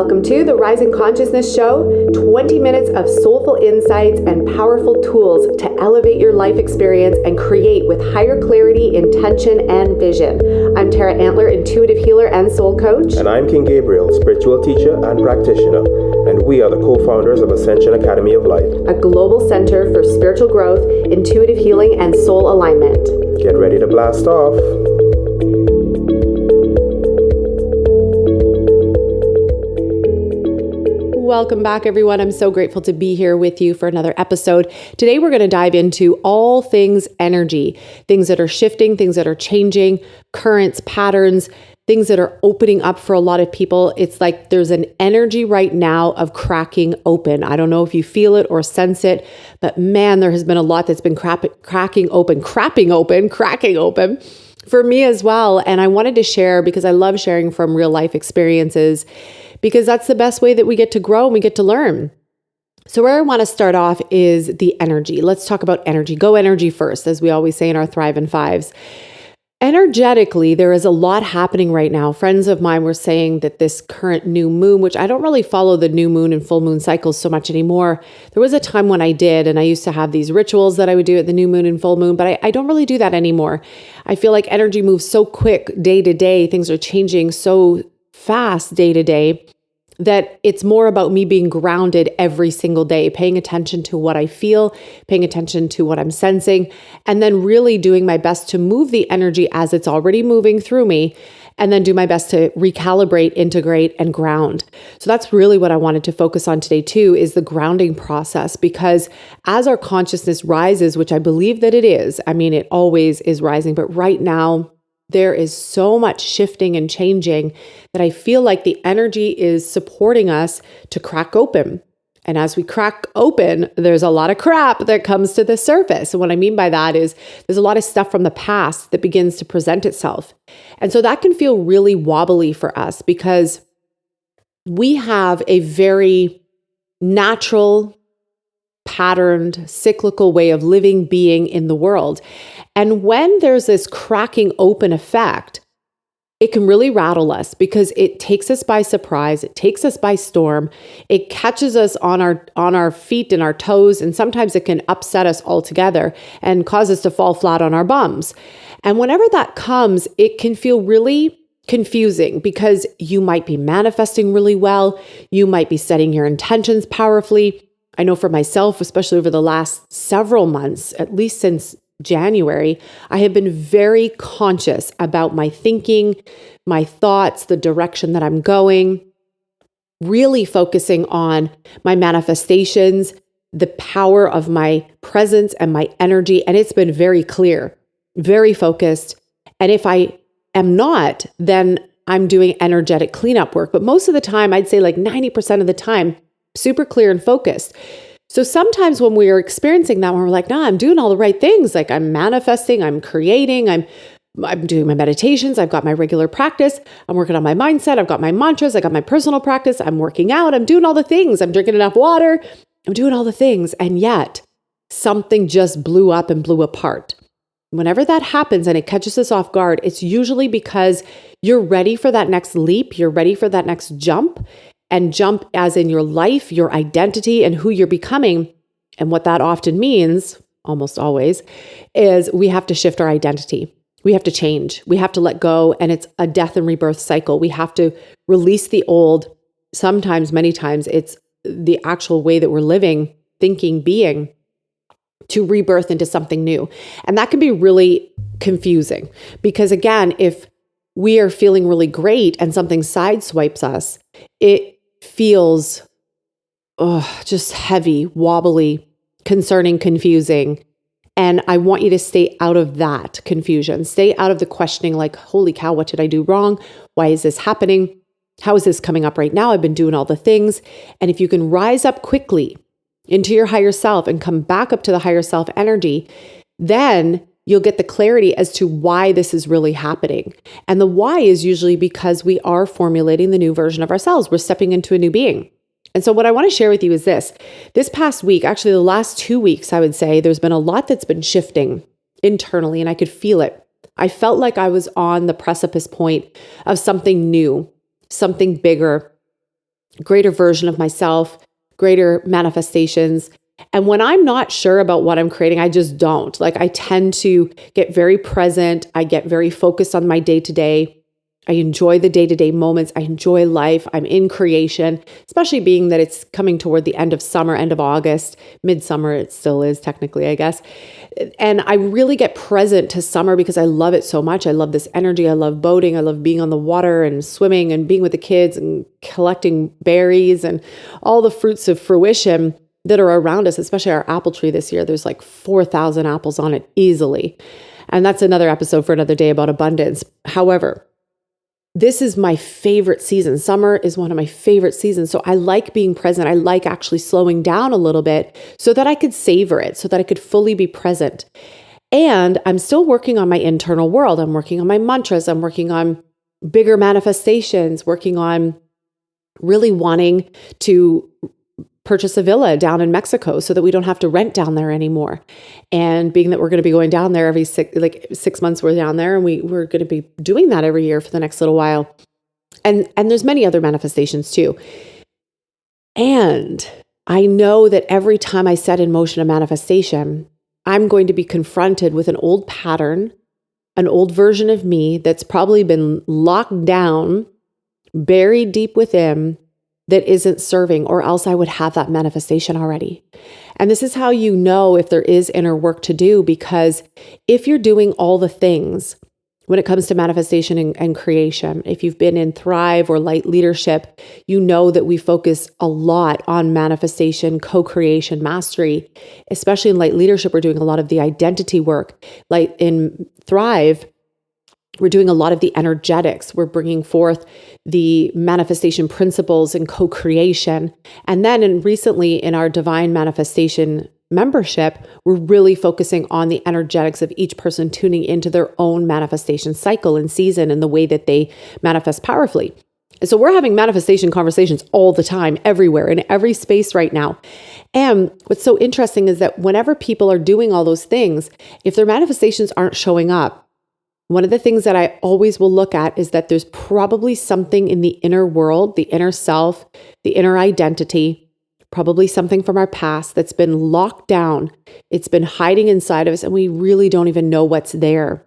Welcome to the Rising Consciousness Show, 20 minutes of soulful insights and powerful tools to elevate your life experience and create with higher clarity, intention, and vision. I'm Tara Antler, intuitive healer and soul coach. And I'm King Gabriel, spiritual teacher and practitioner. And we are the co-founders of Ascension Academy of Life, a global center for spiritual growth, intuitive healing, and soul alignment. Get ready to blast off. Welcome back, everyone. I'm so grateful to be here with you for another episode. Today, we're going to dive into all things energy, things that are shifting, things that are changing, currents, patterns, things that are opening up for a lot of people. It's like there's an energy right now of cracking open. I don't know if you feel it or sense it, but man, there has been a lot that's been cracking open for me as well. And I wanted to share because I love sharing from real life experiences, because that's the best way that we get to grow and we get to learn. So where I want to start off is the energy. Let's talk about energy. Go energy first, as we always say in our Thrive in Fives. Energetically, there is a lot happening right now. Friends of mine were saying that this current new moon, which I don't really follow the new moon and full moon cycles so much anymore. There was a time when I did, and I used to have these rituals that I would do at the new moon and full moon, but I don't really do that anymore. I feel like energy moves so quick day to day. Things are changing so fast day to day that it's more about me being grounded every single day, paying attention to what I feel, paying attention to what I'm sensing, and then really doing my best to move the energy as it's already moving through me, and then do my best to recalibrate, integrate, and ground. So that's really what I wanted to focus on today too, is the grounding process, because as our consciousness rises, which I believe that it is, I mean, it always is rising, but right now, there is so much shifting and changing that I feel like the energy is supporting us to crack open. And as we crack open, there's a lot of crap that comes to the surface. And what I mean by that is there's a lot of stuff from the past that begins to present itself. And so that can feel really wobbly for us because we have a very natural, patterned, cyclical way of living, being in the world. And when there's this cracking open effect, it can really rattle us because it takes us by surprise. It takes us by storm. It catches us on our feet and our toes. And sometimes it can upset us altogether and cause us to fall flat on our bums. And whenever that comes, it can feel really confusing because you might be manifesting really well. You might be setting your intentions powerfully. I know for myself, especially over the last several months, at least since January, I have been very conscious about my thinking, my thoughts, the direction that I'm going, really focusing on my manifestations, the power of my presence and my energy. And it's been very clear, very focused. And if I am not, then I'm doing energetic cleanup work. But most of the time, I'd say like 90% of the time, super clear and focused. So sometimes when we are experiencing that, when we're like, nah, I'm doing all the right things, like I'm manifesting, I'm creating, I'm doing my meditations, I've got my regular practice, I'm working on my mindset, I've got my mantras, I got my personal practice, I'm working out, I'm doing all the things, I'm drinking enough water, I'm doing all the things. And yet something just blew up and blew apart. Whenever that happens and it catches us off guard, it's usually because you're ready for that next leap, you're ready for that next jump. And jump as in your life, your identity, and who you're becoming. And what that often means, almost always, is we have to shift our identity. We have to change. We have to let go. And it's a death and rebirth cycle. We have to release the old. Sometimes, many times, it's the actual way that we're living, thinking, being, to rebirth into something new. And that can be really confusing because, again, if we are feeling really great and something sideswipes us, it feels just heavy, wobbly, concerning, confusing. And I want you to stay out of that confusion. Stay out of the questioning like, holy cow, what did I do wrong? Why is this happening? How is this coming up right now? I've been doing all the things. And if you can rise up quickly into your higher self and come back up to the higher self energy, then you'll get the clarity as to why this is really happening. And the why is usually because we are formulating the new version of ourselves. We're stepping into a new being. And so what I want to share with you is this past week, actually the last 2 weeks, I would say there's been a lot that's been shifting internally and I could feel it. I felt like I was on the precipice point of something new, something bigger, greater version of myself, greater manifestations. And when I'm not sure about what I'm creating, I just don't. Like I tend to get very present. I get very focused on my day to day. I enjoy the day-to-day moments. I enjoy life. I'm in creation, especially being that it's coming toward the end of summer, end of August, midsummer. It still is technically, I guess. And I really get present to summer because I love it so much. I love this energy. I love boating. I love being on the water and swimming and being with the kids and collecting berries and all the fruits of fruition that are around us, especially our apple tree this year. There's like 4,000 apples on it easily. And that's another episode for another day about abundance. However, this is my favorite season. Summer is one of my favorite seasons. So I like being present. I like actually slowing down a little bit so that I could savor it, so that I could fully be present. And I'm still working on my internal world. I'm working on my mantras. I'm working on bigger manifestations, working on really wanting to purchase a villa down in Mexico so that we don't have to rent down there anymore. And being that we're going to be going down there every 6 months, we're down there, and we're going to be doing that every year for the next little while. And there's many other manifestations too. And I know that every time I set in motion a manifestation, I'm going to be confronted with an old pattern, an old version of me that's probably been locked down, buried deep within, that isn't serving, or else I would have that manifestation already. And this is how you know if there is inner work to do, because if you're doing all the things when it comes to manifestation and creation, if you've been in Thrive or Light Leadership, you know that we focus a lot on manifestation, co-creation, mastery. Especially in Light Leadership, we're doing a lot of the identity work. Like in Thrive, we're doing a lot of the energetics. We're bringing forth the manifestation principles and co-creation. And then recently in our Divine Manifestation membership, we're really focusing on the energetics of each person tuning into their own manifestation cycle and season and the way that they manifest powerfully. And so we're having manifestation conversations all the time, everywhere, in every space right now. And what's so interesting is that whenever people are doing all those things, if their manifestations aren't showing up, one of the things that I always will look at is that there's probably something in the inner world, the inner self, the inner identity, probably something from our past that's been locked down. It's been hiding inside of us, and we really don't even know what's there.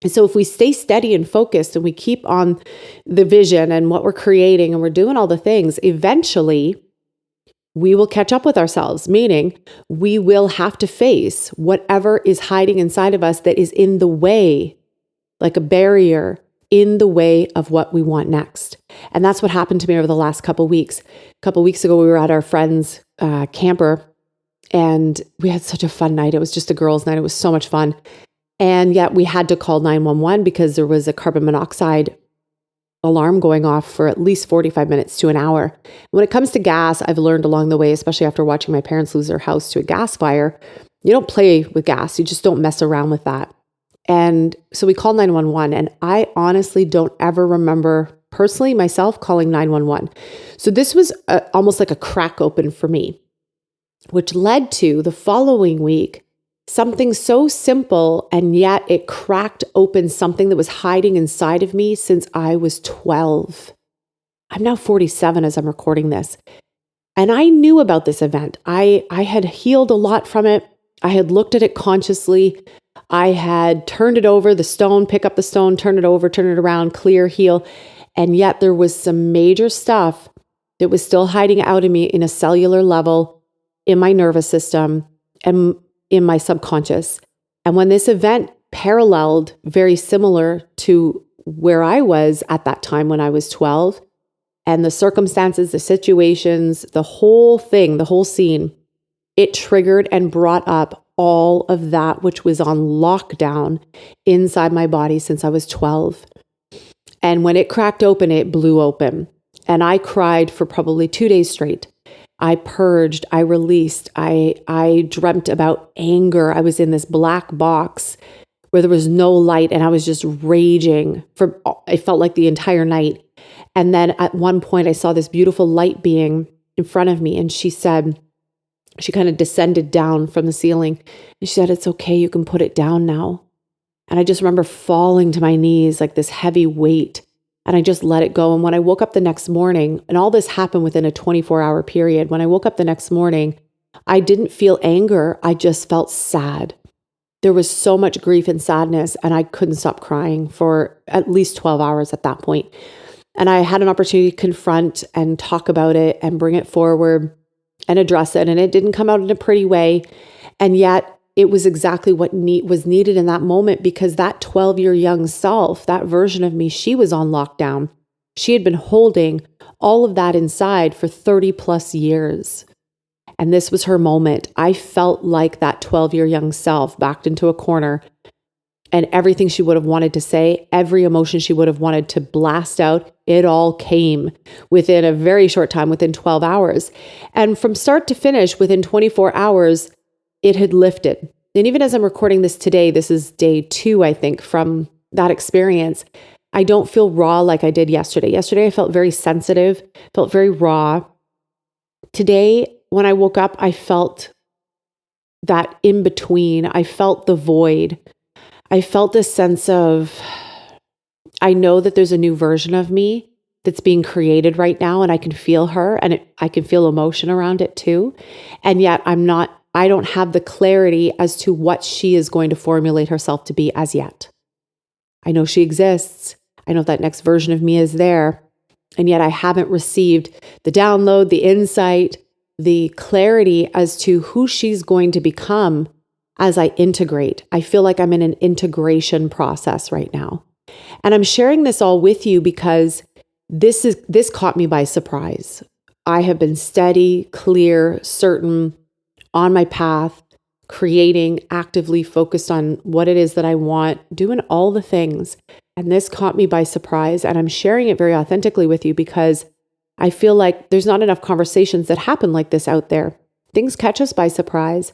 And so if we stay steady and focused and we keep on the vision and what we're creating and we're doing all the things, eventually we will catch up with ourselves, meaning we will have to face whatever is hiding inside of us that is in the way, like a barrier in the way of what we want next. And that's what happened to me over the last couple weeks. A couple weeks ago, we were at our friend's camper, and we had such a fun night. It was just a girls' night. It was so much fun. And yet we had to call 911 because there was a carbon monoxide alarm going off for at least 45 minutes to an hour. When it comes to gas, I've learned along the way, especially after watching my parents lose their house to a gas fire, you don't play with gas. You just don't mess around with that. And so we called 911, and I honestly don't ever remember personally myself calling 911. So this was almost like a crack open for me, which led to the following week, something so simple, and yet it cracked open something that was hiding inside of me since I was 12. I'm now 47 as I'm recording this. And I knew about this event. I had healed a lot from it. I had looked at it consciously. I had turned it over, the stone, pick up the stone, turn it over, turn it around, clear, heal. And yet there was some major stuff that was still hiding out of me in a cellular level, in my nervous system, and in my subconscious. And when this event paralleled very similar to where I was at that time when I was 12, and the circumstances, the situations, the whole thing, the whole scene, it triggered and brought up all of that which was on lockdown inside my body since I was 12. And when it cracked open, it blew open. And I cried for probably 2 days straight. I purged, I released, I dreamt about anger. I was in this black box where there was no light, and I was just raging for, I felt like the entire night. And then at one point I saw this beautiful light being in front of me, and she said, she kind of descended down from the ceiling, and she said, "It's okay, you can put it down now." And I just remember falling to my knees like this heavy weight. And I just let it go. And when I woke up the next morning, and all this happened within a 24-hour period, when I woke up the next morning, I didn't feel anger. I just felt sad. There was so much grief and sadness, and I couldn't stop crying for at least 12 hours at that point. And I had an opportunity to confront and talk about it and bring it forward and address it. And it didn't come out in a pretty way. And yet it was exactly what was needed in that moment, because that 12-year young self, that version of me, she was on lockdown. She had been holding all of that inside for 30 plus years. And this was her moment. I felt like that 12-year young self backed into a corner, and everything she would have wanted to say, every emotion she would have wanted to blast out, it all came within a very short time, within 12 hours. And from start to finish, within 24 hours, it had lifted. And even as I'm recording this today, this is day 2, I think, from that experience, I don't feel raw like I did yesterday. Yesterday, I felt very sensitive, felt very raw. Today, when I woke up, I felt that in between. I felt the void. I felt this sense of, I know that there's a new version of me that's being created right now, and I can feel her, and I can feel emotion around it too. And yet I don't have the clarity as to what she is going to formulate herself to be as yet. I know she exists. I know that next version of me is there. And yet I haven't received the download, the insight, the clarity as to who she's going to become as I integrate. I feel like I'm in an integration process right now. And I'm sharing this all with you because this caught me by surprise. I have been steady, clear, certain, on my path, creating, actively focused on what it is that I want, doing all the things. And this caught me by surprise. And I'm sharing it very authentically with you because I feel like there's not enough conversations that happen like this out there. Things catch us by surprise.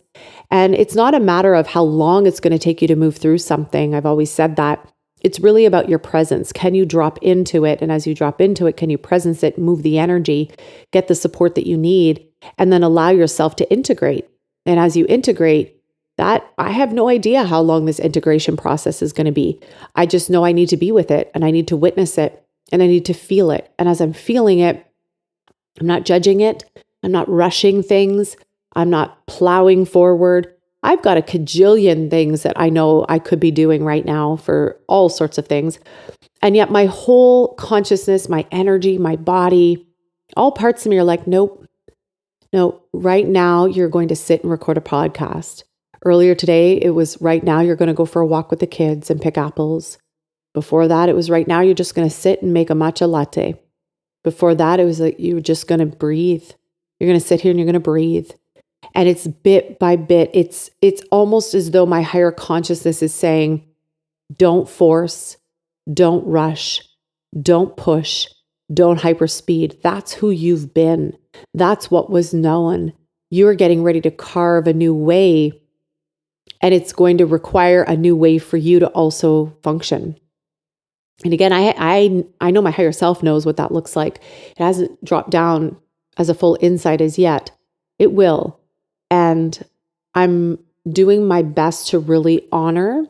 And it's not a matter of how long it's going to take you to move through something. I've always said that. It's really about your presence. Can you drop into it? And as you drop into it, can you presence it, move the energy, get the support that you need, and then allow yourself to integrate? And as you integrate, that I have no idea how long this integration process is going to be. I just know I need to be with it, and I need to witness it, and I need to feel it. And as I'm feeling it, I'm not judging it. I'm not rushing things. I'm not plowing forward. I've got a cajillion things that I know I could be doing right now for all sorts of things. And yet my whole consciousness, my energy, my body, all parts of me are like, nope, no, right now you're going to sit and record a podcast. Earlier today, it was right now you're going to go for a walk with the kids and pick apples. Before that, it was right now you're just going to sit and make a matcha latte. Before that, it was like you're just going to breathe. You're going to sit here and you're going to breathe. And it's bit by bit. It's almost as though my higher consciousness is saying, don't force, don't rush, don't push, don't hyperspeed. That's who you've been. That's what was known. You're getting ready to carve a new way, and it's going to require a new way for you to also function. And again, I know my higher self knows what that looks like. It hasn't dropped down as a full insight as yet. It will. And I'm doing my best to really honor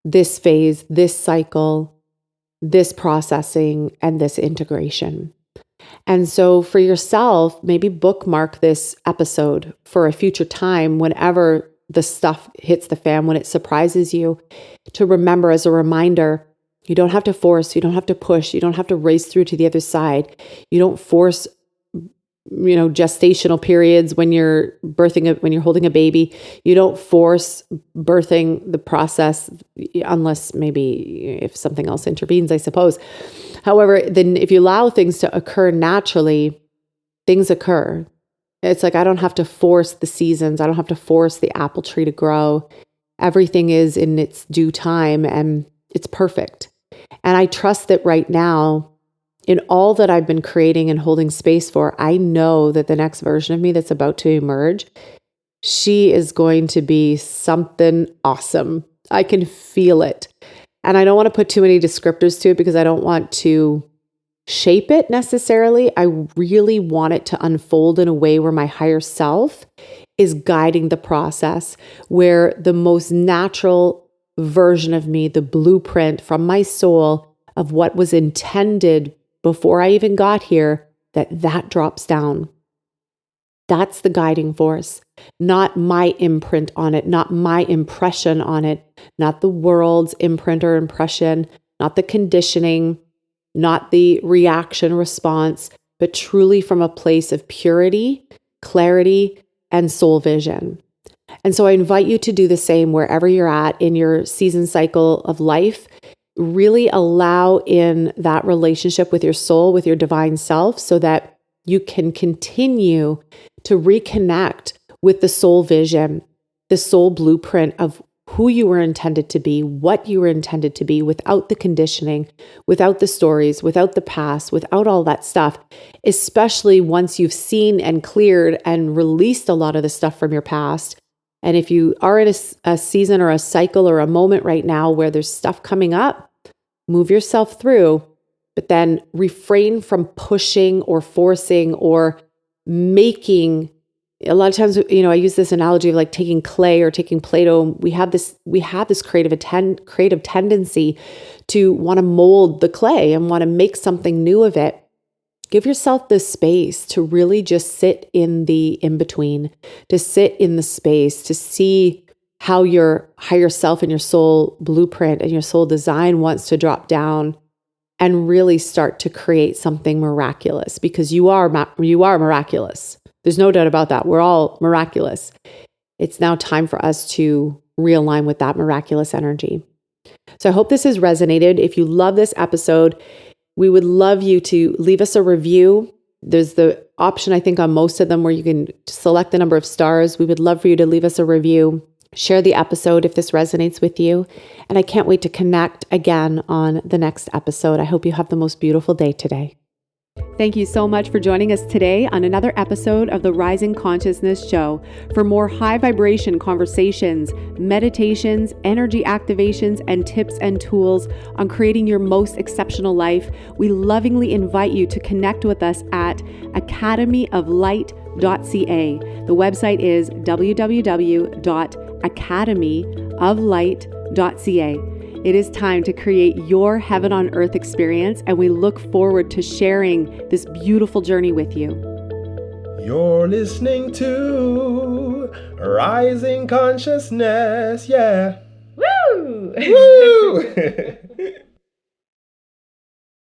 this phase, this cycle, this processing, and this integration. And so for yourself, maybe bookmark this episode for a future time whenever the stuff hits the fan, when it surprises you, to remember as a reminder, you don't have to force, you don't have to push, you don't have to race through to the other side. You don't force gestational periods when you're when you're holding a baby. You don't force birthing the process, unless maybe if something else intervenes, I suppose. However, then if you allow things to occur naturally, things occur. It's like, I don't have to force the seasons. I don't have to force the apple tree to grow. Everything is in its due time, and it's perfect. And I trust that right now, in all that I've been creating and holding space for, I know that the next version of me that's about to emerge, she is going to be something awesome. I can feel it. And I don't want to put too many descriptors to it because I don't want to shape it necessarily. I really want it to unfold in a way where my higher self is guiding the process, where the most natural version of me, the blueprint from my soul, of what was intended before I even got here, that drops down. That's the guiding force, not my imprint on it, not my impression on it, not the world's imprint or impression, not the conditioning, not the reaction response, but truly from a place of purity, clarity, and soul vision. And so I invite you to do the same wherever you're at in your season cycle of life. Really allow in that relationship with your soul, with your divine self, so that you can continue to reconnect with the soul vision, the soul blueprint of who you were intended to be, what you were intended to be, without the conditioning, without the stories, without the past, without all that stuff, especially once you've seen and cleared and released a lot of the stuff from your past. And if you are in a season or a cycle or a moment right now where there's stuff coming up, move yourself through, but then refrain from pushing or forcing or making. A lot of times, I use this analogy of like taking clay or taking Play-Doh. We have this creative tendency to want to mold the clay and want to make something new of it. Give yourself the space to really just sit in the in-between, to sit in the space, to see how your higher self and your soul blueprint and your soul design wants to drop down and really start to create something miraculous, because you are miraculous. There's no doubt about that. We're all miraculous. It's now time for us to realign with that miraculous energy. So I hope this has resonated. If you love this episode, we would love you to leave us a review. There's the option, I think, on most of them where you can select the number of stars. We would love for you to leave us a review. Share the episode if this resonates with you. And I can't wait to connect again on the next episode. I hope you have the most beautiful day today. Thank you so much for joining us today on another episode of the Rising Consciousness Show. For more high vibration conversations, meditations, energy activations, and tips and tools on creating your most exceptional life, we lovingly invite you to connect with us at academyoflight.ca. The website is www.academyoflight.ca. It is time to create your heaven on earth experience, and we look forward to sharing this beautiful journey with you. You're listening to Rising Consciousness, yeah. Woo! Woo!